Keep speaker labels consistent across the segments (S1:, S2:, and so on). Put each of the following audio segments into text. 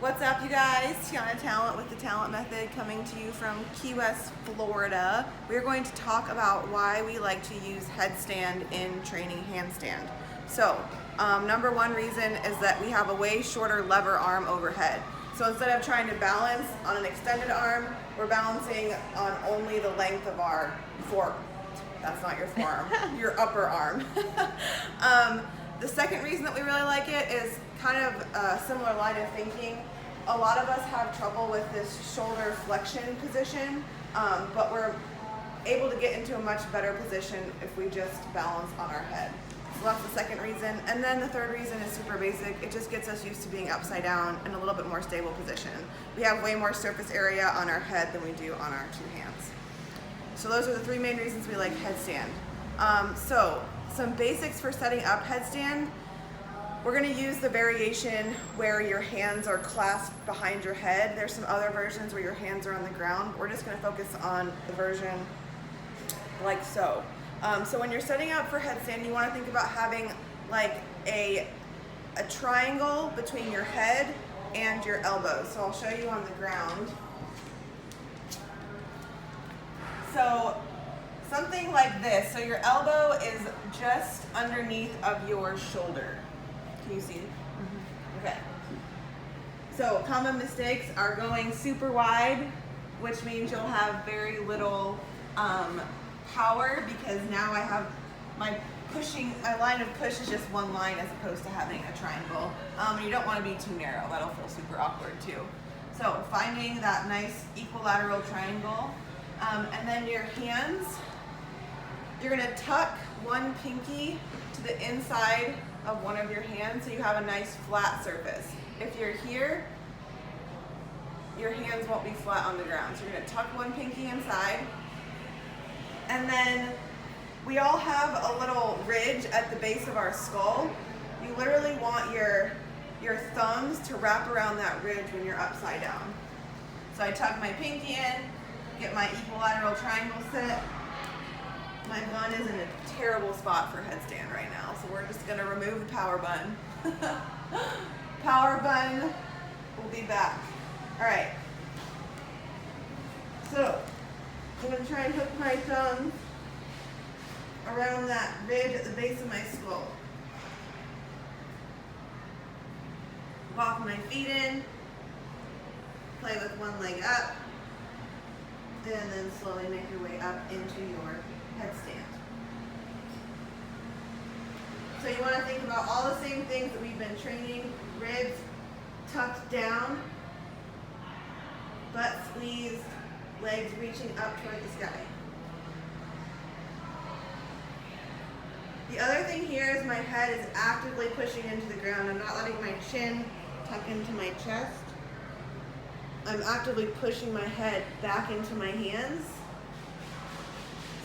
S1: What's up, you guys? Tiana Talent with the Talent Method coming to you from Key West, Florida. We're going to talk about why we like to use headstand in training handstand. So, number one reason is that we have a way shorter lever arm overhead. So instead of trying to balance on an extended arm, we're balancing on only the length of our that's not your forearm, your upper arm. The second reason that we really like it is kind of a similar line of thinking. A lot of us have trouble with this shoulder flexion position, but we're able to get into a much better position if we just balance on our head. So that's the second reason. And then the third reason is super basic. It just gets us used to being upside down in a little bit more stable position. We have way more surface area on our head than we do on our two hands. So those are the three main reasons we like headstand. So some basics for setting up headstand. We're going to use the variation where your hands are clasped behind your head. There's some other versions where your hands are on the ground. We're just going to focus on the version like so. So when you're setting up for headstand, you want to think about having like a triangle between your head and your elbows. So I'll show you on the ground. So something like this. So your elbow is just underneath of your shoulder. Can you see? Mm-hmm. Okay. So common mistakes are going super wide, which means you'll have very little power, because now I have my line of push is just one line as opposed to having a triangle. You don't want to be too narrow. That'll feel super awkward too. So finding that nice equilateral triangle. And then your hands, you're going to tuck one pinky to the inside of one of your hands so you have a nice flat surface. If you're here, your hands won't be flat on the ground. So you're going to tuck one pinky inside. And then we all have a little ridge at the base of our skull. You literally want your thumbs to wrap around that ridge when you're upside down. So I tuck my pinky in, get my equilateral triangle set. My bun is in a terrible spot for headstand right now, so we're just going to remove the power bun. Power bun will be back. All right. So I'm going to try and hook my thumbs around that ridge at the base of my skull. Walk my feet in, play with one leg up, and then slowly make your way up into your headstand. So you want to think about all the same things that we've been training: ribs tucked down, butt squeezed, legs reaching up toward the sky. The other thing here is my head is actively pushing into the ground. I'm not letting my chin tuck into my chest. I'm actively pushing my head back into my hands,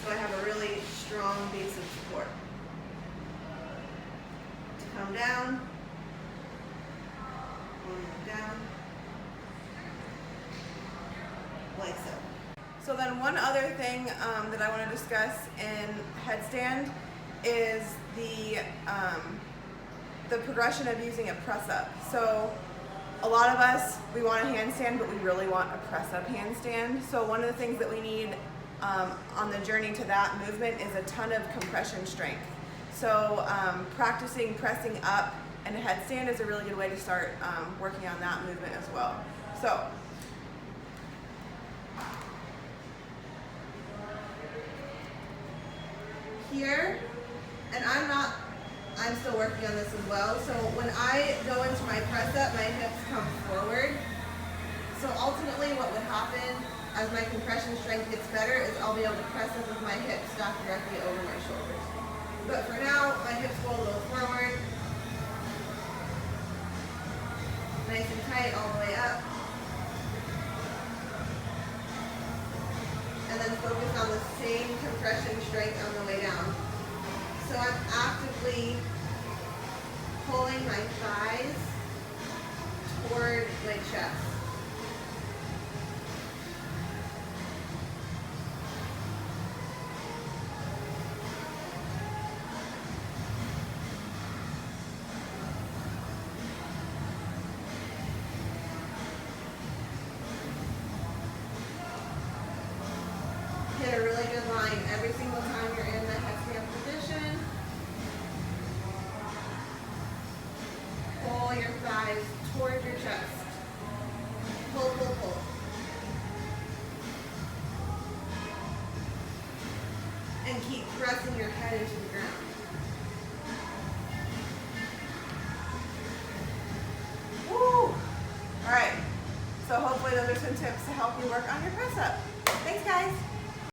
S1: so I have a really strong base of support. To come down, one down, like so. So then one other thing that I want to discuss in headstand is the progression of using a press up. So a lot of us, we want a handstand, but we really want a press-up handstand. So one of the things that we need on the journey to that movement is a ton of compression strength. So practicing pressing up in a headstand is a really good way to start working on that movement as well. So here, and I'm still working on this as well. So when I go into my press up, my hips come forward. So ultimately what would happen as my compression strength gets better is I'll be able to press up with my hips stacked directly over my shoulders. But for now, my hips go a little forward. Nice and tight all the way up. And then focus on the same compression strength on the way down. So I'm actively pulling my thighs toward my chest. every single time you're in the headstand position, pull your thighs toward your chest. Pull, pull, pull. And keep pressing your head into the ground. Woo! All right, so hopefully those are some tips to help you work on your press up.